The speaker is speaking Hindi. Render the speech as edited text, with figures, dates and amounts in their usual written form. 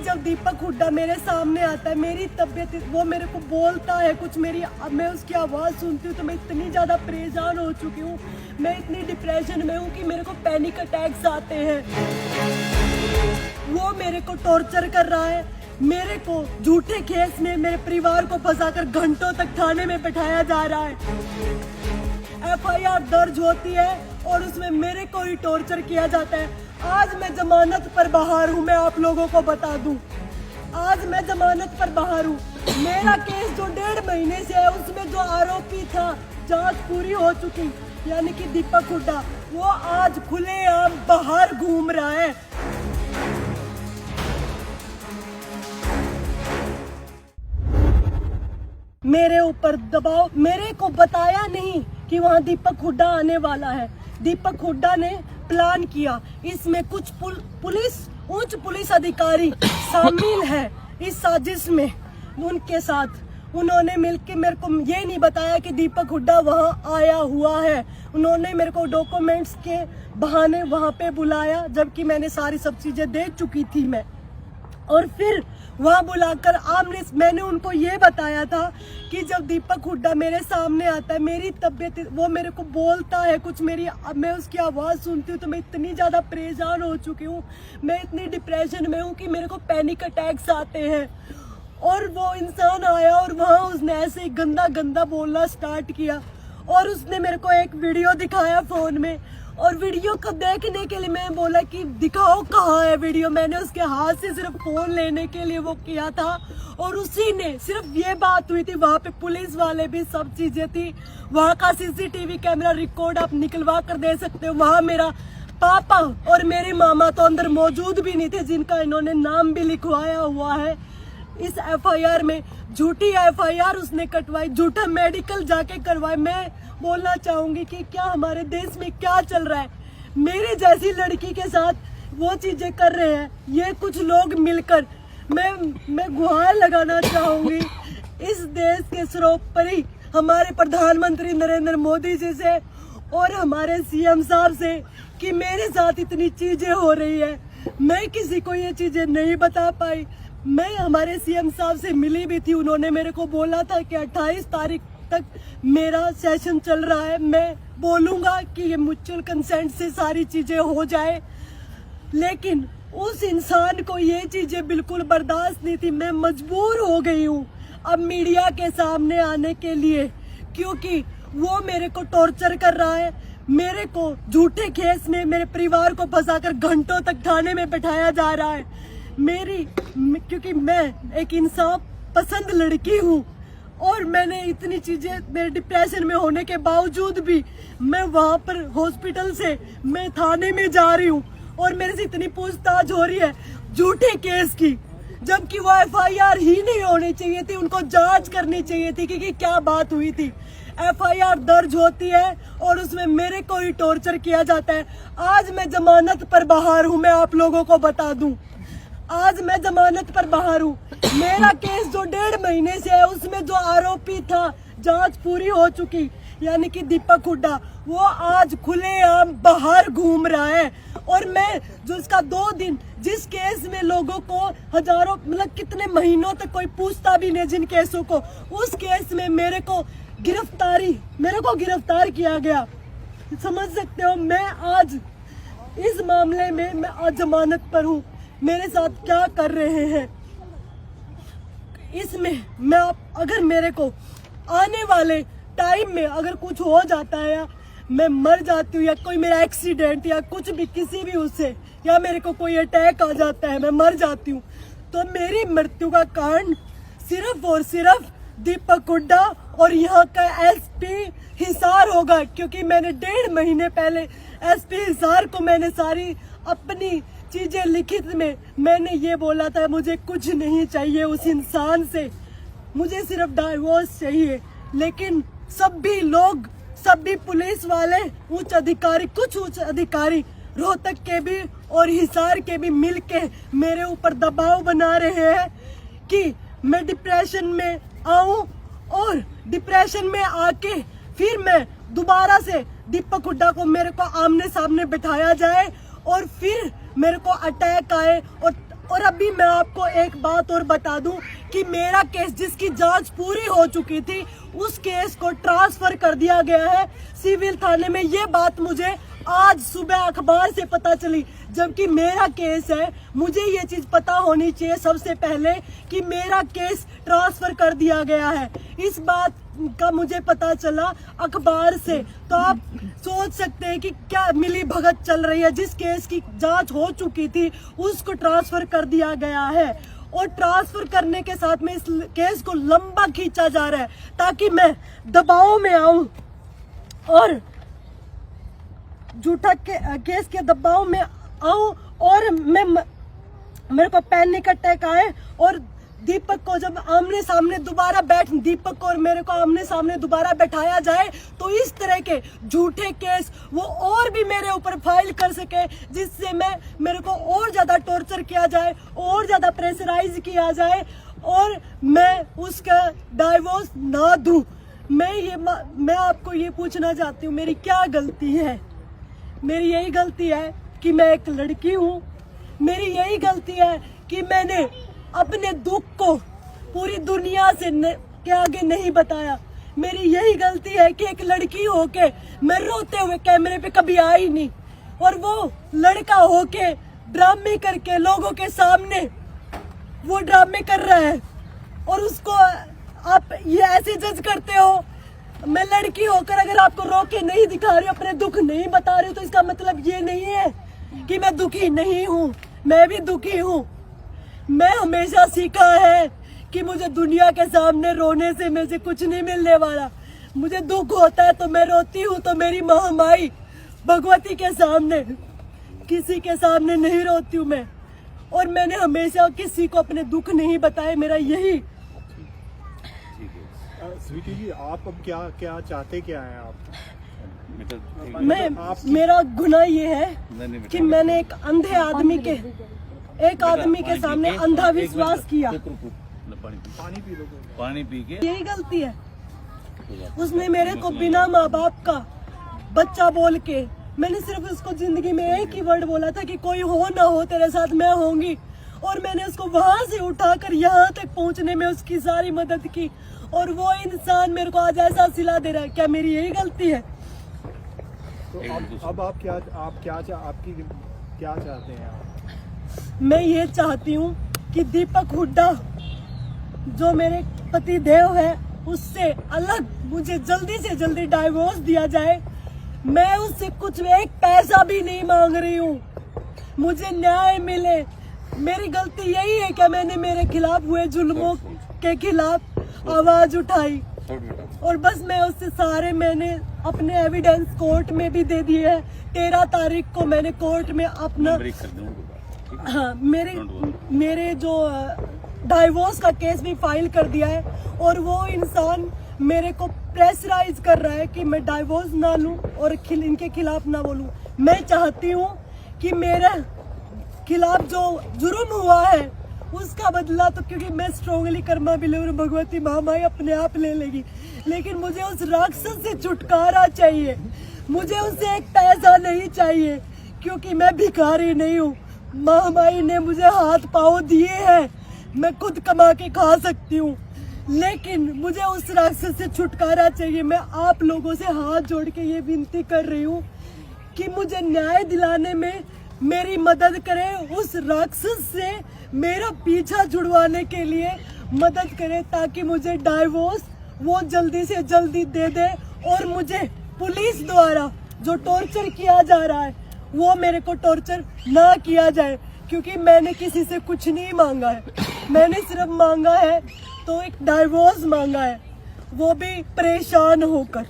जब दीपक हुड्डा मेरे सामने आता है, मेरी तबीयत, वो मेरे को बोलता है कुछ, मैं उसकी आवाज़ सुनती हूँ तो मैं इतनी ज़्यादा परेशान हो चुकी हूँ, मैं इतनी डिप्रेशन में हूँ कि मेरे को पैनिक अटैक्स आते हैं। वो मेरे को टॉर्चर कर रहा है, मेरे को झूठे केस में मेरे परिवार को फंसाकर घंटों तक थाने में बैठाया जा रहा है। FIR दर्ज होती है और उसमें मेरे को ही टॉर्चर किया जाता है। आज मैं जमानत पर बाहर हूँ, मैं आप लोगों को बता दूं, आज मैं जमानत पर बाहर हूँ। मेरा केस जो 1.5 महीने से है, उसमें जो आरोपी था, जांच पूरी हो चुकी, यानी कि दीपक हुड्डा, वो आज खुलेआम बाहर घूम रहा है। मेरे ऊपर दबाव, मेरे को बताया नहीं कि वहाँ दीपक हुड्डा आने वाला है। दीपक हुड्डा ने प्लान किया, इसमें कुछ उच्च पुलिस अधिकारी शामिल है इस साजिश में। उनके साथ उन्होंने मिलकर मेरे को ये नहीं बताया कि दीपक हुड्डा वहाँ आया हुआ है। उन्होंने मेरे को डॉक्यूमेंट्स के बहाने वहाँ पे बुलाया, जबकि मैंने सारी सब चीजें देख चुकी थी मैं। और फिर वहाँ बुलाकर मैंने उनको ये बताया था कि जब दीपक हुड्डा मेरे सामने आता है, मेरी तबीयत, वो मेरे को बोलता है कुछ, मैं उसकी आवाज़ सुनती हूँ तो मैं इतनी ज़्यादा परेशान हो चुकी हूँ, मैं इतनी डिप्रेशन में हूँ कि मेरे को पैनिक अटैक्स आते हैं। और वो इंसान आया और वहाँ उसने ऐसे गंदा गंदा बोलना स्टार्ट किया और उसने मेरे को एक वीडियो दिखाया फ़ोन में। और वीडियो को देखने के लिए मैं बोला कि दिखाओ कहाँ है वीडियो। मैंने उसके हाथ से सिर्फ फोन लेने के लिए वो किया था और उसी ने सिर्फ ये बात हुई थी, वहाँ पे पुलिस वाले भी, सब चीजें थी, वहाँ का CCTV कैमरा रिकॉर्ड आप निकलवा कर दे सकते हो। वहाँ मेरा पापा और मेरे मामा तो अंदर मौजूद भी नहीं थे, जिनका इन्होंने नाम भी लिखवाया हुआ है इस FIR में। झूठी FIR उसने कटवाई, झूठा मेडिकल जाके करवाए। मैं बोलना चाहूंगी कि क्या हमारे देश में क्या चल रहा है, मेरे जैसी लड़की के साथ वो चीजें कर रहे हैं ये कुछ लोग मिलकर। मैं गुहार लगाना चाहूंगी इस देश के सर्वोपरि हमारे प्रधानमंत्री नरेंद्र मोदी जी से और हमारे CM साहब से कि मेरे साथ इतनी चीजें हो रही है, मैं किसी को ये चीजें नहीं बता पाई। मैं हमारे CM साहब से मिली भी थी, उन्होंने मेरे को बोला था कि 28 तारीख तक मेरा सेशन चल रहा है, मैं बोलूंगा कि ये म्यूचुअल कंसेंट से सारी चीजें हो जाए। लेकिन उस इंसान को ये चीजें बिल्कुल बर्दाश्त नहीं थी। मैं मजबूर हो गई हूँ अब मीडिया के सामने आने के लिए, क्योंकि वो मेरे को टॉर्चर कर रहा है, मेरे को झूठे केस में मेरे परिवार को फंसाकर घंटों तक थाने में बैठाया जा रहा है। क्योंकि मैं एक इंसाफ पसंद लड़की हूँ और मैंने इतनी चीजें, मेरे डिप्रेशन में होने के बावजूद भी मैं वहाँ पर हॉस्पिटल से मैं थाने में जा रही हूँ और मेरे से इतनी पूछताछ हो रही है झूठे केस की, जबकि वो FIR ही नहीं होनी चाहिए थी, उनको जांच करनी चाहिए थी कि क्या बात हुई थी। FIR दर्ज होती है और उसमें मेरे को ही टॉर्चर किया जाता है। आज मैं जमानत पर बाहर हूँ, मैं आप लोगों को बता दूं, आज मैं जमानत पर बाहर हूँ। मेरा केस जो 1.5 महीने से है, उसमें जो आरोपी था, जांच पूरी हो चुकी, यानी कि दीपक हुड्डा, वो आज खुलेआम बाहर घूम रहा है। और मैं जो इसका 2 दिन, जिस केस में लोगों को हजारों, मतलब कितने महीनों तक कोई पूछता भी नहीं जिन केसों को, उस केस में मेरे को गिरफ्तार किया गया। समझ सकते हो मैं आज इस मामले में मैं आज जमानत पर हूँ। मेरे साथ क्या कर रहे हैं इसमें मैं अगर मेरे को आने वाले टाइम में अगर कुछ हो जाता है या मैं मर जाती हूँ या कोई मेरा एक्सीडेंट या कुछ भी किसी भी उससे, या मेरे को कोई अटैक आ जाता है, मैं मर जाती हूँ, तो मेरी मृत्यु का कारण सिर्फ और सिर्फ दीपक हुड्डा और यहाँ का SP हिसार होगा। क्योंकि मैंने 1.5 महीने पहले SP हिसार को मैंने सारी अपनी चीजें लिखित में मैंने ये बोला था, मुझे कुछ नहीं चाहिए उस इंसान से, मुझे सिर्फ डाइवोर्स चाहिए। लेकिन सभी लोग, सभी पुलिस वाले, कुछ उच्च अधिकारी रोहतक के भी और हिसार के भी मिलके मेरे ऊपर दबाव बना रहे हैं कि मैं डिप्रेशन में आऊं और डिप्रेशन में आके फिर मैं दोबारा से दीपक हुड्डा को मेरे को आमने सामने बिठाया जाए और फिर मेरे को अटैक आए और और अभी मैं आपको एक बात और बता दूं कि मेरा केस जिसकी जांच पूरी हो चुकी थी उस केस को ट्रांसफर कर दिया गया है सिविल थाने में। ये बात मुझे आज सुबह अखबार से पता चली, जबकि मेरा केस है। मुझे ये चीज पता होनी चाहिए सबसे पहले कि मेरा केस ट्रांसफर कर दिया गया है। इस बात का मुझे पता चला अखबार से। तो आप सोच सकते हैं कि क्या मिली भगत चल रही है। जिस केस की जांच हो चुकी थी उसको ट्रांसफर कर दिया गया है और ट्रांसफर करने के साथ में इस केस को लंबा खींचा जा रहा है ताकि मैं दबाव में आऊं और झूठा केस के दबाव में आऊं और मेरे को पैनिक अटैक आए और दीपक को जब आमने सामने दोबारा दीपक को और मेरे को आमने सामने दोबारा बैठाया जाए तो इस तरह के झूठे केस वो और भी मेरे ऊपर फाइल कर सके, जिससे मेरे को और ज्यादा टॉर्चर किया जाए और ज्यादा प्रेशराइज किया जाए और मैं उसका डाइवोर्स ना दूं। मैं आपको ये पूछना चाहती हूँ, मेरी क्या गलती है? मेरी यही गलती है कि मैं एक लड़की हूँ। मेरी यही गलती है कि मैंने अपने दुख को पूरी दुनिया के आगे नहीं बताया। मेरी यही गलती है कि एक लड़की होके मैं रोते हुए कैमरे पे कभी आई नहीं और वो लड़का होके ड्रामे करके लोगों के सामने वो ड्रामे कर रहा है और उसको आप ये ऐसे जज करते हो। मैं लड़की होकर अगर आपको रो के नहीं दिखा रही हूँ, अपने दुख नहीं बता रही हूँ, तो इसका मतलब ये नहीं है कि मैं दुखी नहीं हूँ। मैं भी दुखी हूँ। मैं हमेशा सीखा है कि मुझे दुनिया के सामने रोने से मेरे से कुछ नहीं मिलने वाला। मुझे दुख होता है तो मैं रोती हूँ, तो मेरी महामाई भगवती के सामने, किसी के सामने नहीं रोती हूँ मैं। और मैंने हमेशा किसी को अपने दुख नहीं बताए। मेरा यही स्वीटी जी, आप अब क्या चाहते क्या हैं आप? मेरा गुनाह ये है कि मैंने एक अंधे आदमी के सामने अंधा विश्वास किया। पानी पी के यही गलती है। उसने मेरे को बिना माँ बाप का बच्चा बोल के, मैंने सिर्फ उसको जिंदगी में एक ही वर्ड बोला था कि कोई हो ना हो तेरे साथ मैं होंगी, और मैंने उसको वहां से उठाकर यहाँ तक पहुँचने में उसकी सारी मदद की और वो इंसान मेरे को आज ऐसा सिला दे रहा है। क्या मेरी यही गलती है? तो अब आप क्या चाहते हैं आप? मैं ये चाहती हूँ कि दीपक हुड्डा जो मेरे पति देव है उससे अलग मुझे जल्दी से जल्दी डाइवोर्स दिया जाए। मैं उससे कुछ एक पैसा भी नहीं मांग रही हूँ, मुझे न्याय मिले। मेरी गलती यही है कि मैंने मेरे खिलाफ हुए जुल्मों के खिलाफ आवाज उठाई और बस मैं उससे मैंने अपने एविडेंस कोर्ट में भी दे दिए है। 13 तारीख को मैंने कोर्ट में अपना मेरे जो डाइवोर्स का केस भी फाइल कर दिया है और वो इंसान मेरे को प्रेशराइज कर रहा है कि मैं डाइवोर्स ना लूं और इनके खिलाफ ना बोलूं। मैं चाहती हूं कि मेरे खिलाफ जो जुर्म हुआ है उसका बदला, तो क्योंकि मैं स्ट्रॉन्गली कर्मा बिलीवर भगवती महामाई अपने आप ले लेगी, लेकिन मुझे उस राक्षस से छुटकारा चाहिए। मुझे उससे एक पैसा नहीं चाहिए क्योंकि मैं भिखारी नहीं हूँ। महामाई ने मुझे हाथ पाँव दिए हैं, मैं खुद कमा के खा सकती हूँ, लेकिन मुझे उस राक्षस से छुटकारा चाहिए। मैं आप लोगों से हाथ जोड़ के ये विनती कर रही हूँ कि मुझे न्याय दिलाने में मेरी मदद करें, उस राक्षस से मेरा पीछा छुड़वाने के लिए मदद करें ताकि मुझे डाइवोर्स वो जल्दी से जल्दी दे दे और मुझे पुलिस द्वारा जो टॉर्चर किया जा रहा है वो मेरे को टॉर्चर ना किया जाए, क्योंकि मैंने किसी से कुछ नहीं मांगा है। मैंने सिर्फ मांगा है तो एक डाइवोर्स मांगा है, वो भी परेशान होकर।